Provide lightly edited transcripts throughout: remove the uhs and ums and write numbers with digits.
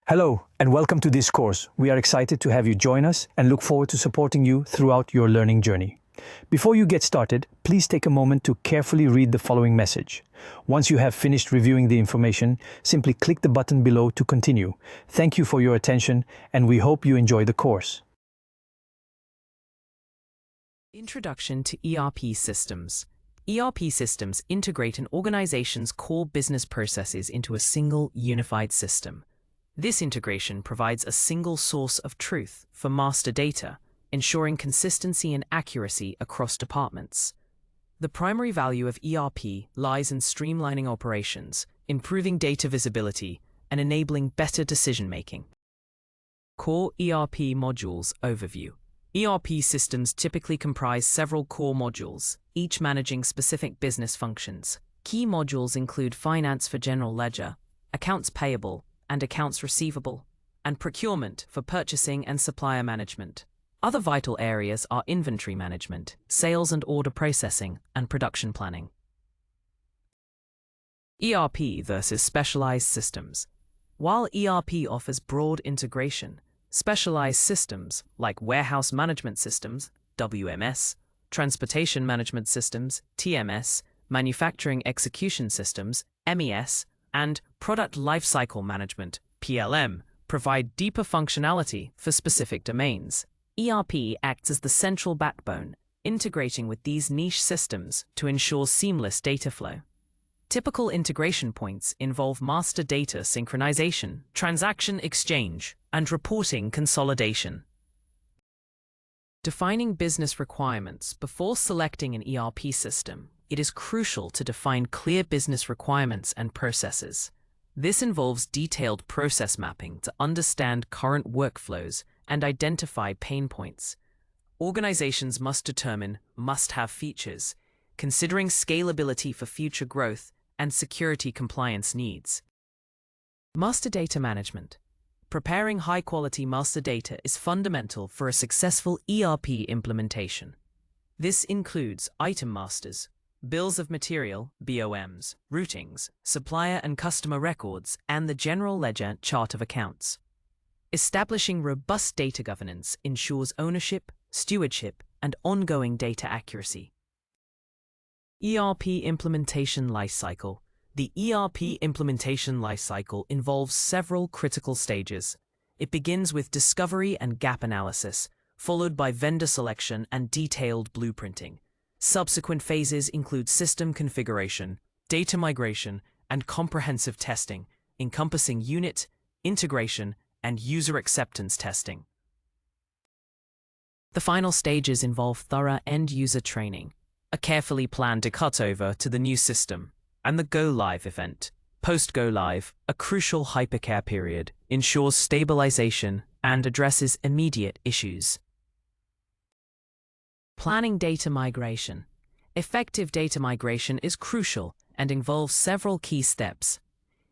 Hello, and welcome to this course. We are excited to have you join us and look forward to supporting you throughout your learning journey. Before you get started, please take a moment to carefully read the following message. Once you have finished reviewing the information, simply click the button below to continue. Thank you for your attention, and we hope you enjoy the course. Introduction to ERP systems. ERP systems integrate an organization's core business processes into a single, unified system. This integration provides a single source of truth for master data, ensuring consistency and accuracy across departments. The primary value of ERP lies in streamlining operations, improving data visibility, and enabling better decision-making. Core ERP modules overview. ERP systems typically comprise several core modules, each managing specific business functions. Key modules include finance for general ledger, accounts payable and accounts receivable, and procurement for purchasing and supplier management. Other vital areas are inventory management, sales and order processing, and production planning. ERP versus specialized systems. While ERP offers broad integration, specialized systems like warehouse management systems, WMS, transportation management systems, TMS, manufacturing execution systems, MES, and product lifecycle management, PLM, provide deeper functionality for specific domains. ERP acts as the central backbone, integrating with these niche systems to ensure seamless data flow. Typical integration points involve master data synchronization, transaction exchange, and reporting consolidation. Defining business requirements. Before selecting an ERP system, it is crucial to define clear business requirements and processes. This involves detailed process mapping to understand current workflows and identify pain points. Organizations must determine must-have features, considering scalability for future growth and security compliance needs. Master data management. Preparing high-quality master data is fundamental for a successful ERP implementation. This includes item masters, bills of material, BOMs, routings, supplier and customer records, and the general ledger chart of accounts. Establishing robust data governance ensures ownership, stewardship, and ongoing data accuracy. ERP implementation lifecycle. The ERP implementation lifecycle involves several critical stages. It begins with discovery and gap analysis, followed by vendor selection and detailed blueprinting. Subsequent phases include system configuration, data migration, and comprehensive testing, encompassing unit, integration, and user acceptance testing. The final stages involve thorough end-user training, a carefully planned cutover to the new system, and the go-live event. Post-go-live, a crucial hypercare period, ensures stabilization and addresses immediate issues. Planning data migration. Effective data migration is crucial and involves several key steps.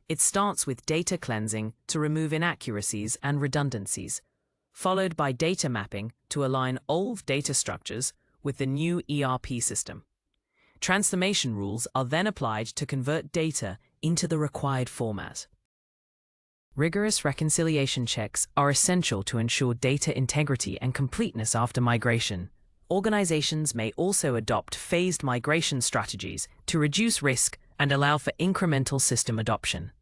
It starts with data cleansing to remove inaccuracies and redundancies, followed by data mapping to align old data structures with the new ERP system. Transformation rules are then applied to convert data into the required format. Rigorous reconciliation checks are essential to ensure data integrity and completeness after migration. Organizations may also adopt phased migration strategies to reduce risk and allow for incremental system adoption.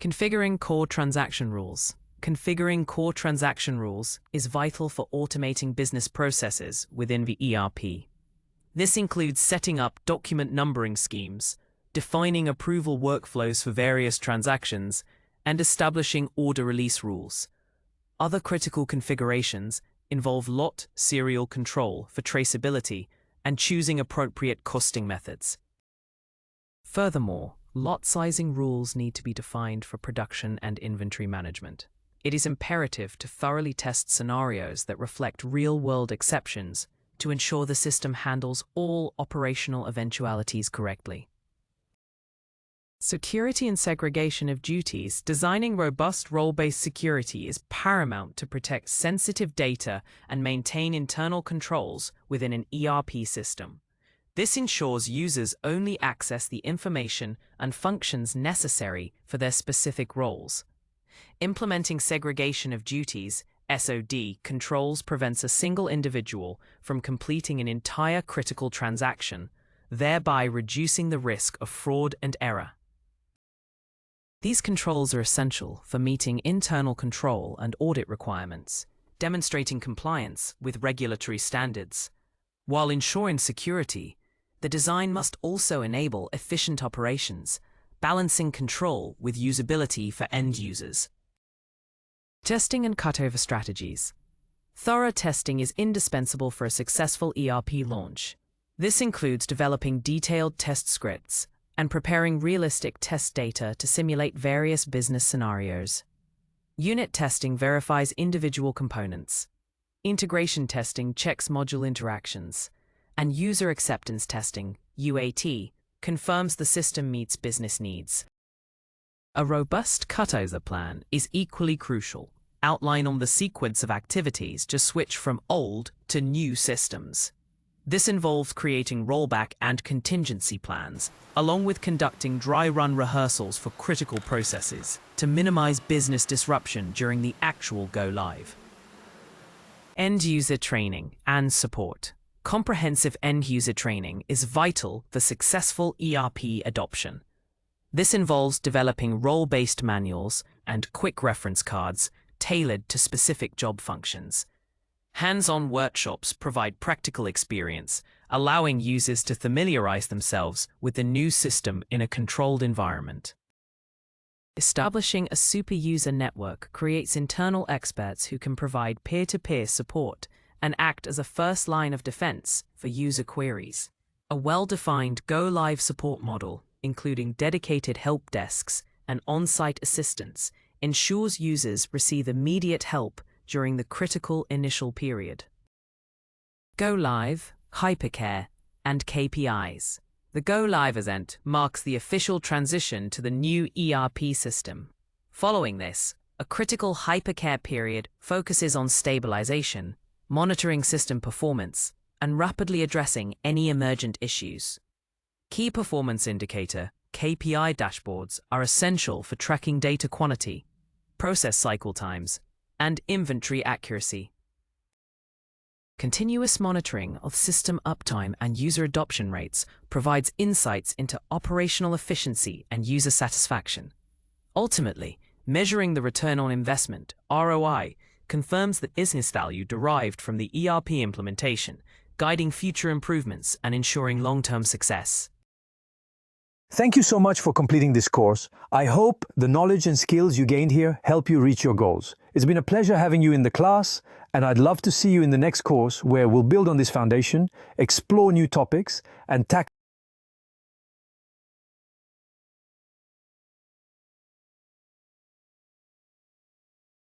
Configuring core transaction rules. Configuring core transaction rules is vital for automating business processes within the ERP. This includes setting up document numbering schemes, defining approval workflows for various transactions, and establishing order release rules. Other critical configurations involve lot serial control for traceability and choosing appropriate costing methods. Furthermore, lot sizing rules need to be defined for production and inventory management. It is imperative to thoroughly test scenarios that reflect real-world exceptions to ensure the system handles all operational eventualities correctly. Security and segregation of duties. Designing robust role-based security is paramount to protect sensitive data and maintain internal controls within an ERP system. This ensures users only access the information and functions necessary for their specific roles. Implementing segregation of duties, SOD, controls prevents a single individual from completing an entire critical transaction, thereby reducing the risk of fraud and error. These controls are essential for meeting internal control and audit requirements, demonstrating compliance with regulatory standards. While ensuring security, the design must also enable efficient operations, balancing control with usability for end users. Testing and cutover strategies. Thorough testing is indispensable for a successful ERP launch. This includes developing detailed test scripts and preparing realistic test data to simulate various business scenarios. Unit testing verifies individual components. Integration testing checks module interactions. And user acceptance testing, UAT, confirms the system meets business needs. A robust cutover plan is equally crucial, outlining the sequence of activities to switch from old to new systems. This involves creating rollback and contingency plans, along with conducting dry run rehearsals for critical processes to minimize business disruption during the actual go-live. End-user training and support. Comprehensive end-user training is vital for successful ERP adoption. This involves developing role-based manuals and quick reference cards tailored to specific job functions. Hands-on workshops provide practical experience, allowing users to familiarize themselves with the new system in a controlled environment. Establishing a super user network creates internal experts who can provide peer-to-peer support and act as a first line of defense for user queries. A well-defined go-live support model, including dedicated help desks and on-site assistance, ensures users receive immediate help during the critical initial period. Go live, hypercare, and KPIs. The Go Live event marks the official transition to the new ERP system. Following this, a critical hypercare period focuses on stabilization, monitoring system performance, and rapidly addressing any emergent issues. Key performance indicator, KPI dashboards are essential for tracking data quantity, process cycle times, and inventory accuracy. Continuous monitoring of system uptime and user adoption rates provides insights into operational efficiency and user satisfaction. Ultimately, measuring the return on investment, ROI, confirms the business value derived from the ERP implementation, guiding future improvements and ensuring long-term success. Thank you so much for completing this course. I hope the knowledge and skills you gained here help you reach your goals. It's been a pleasure having you in the class, and I'd love to see you in the next course where we'll build on this foundation, explore new topics, and tackle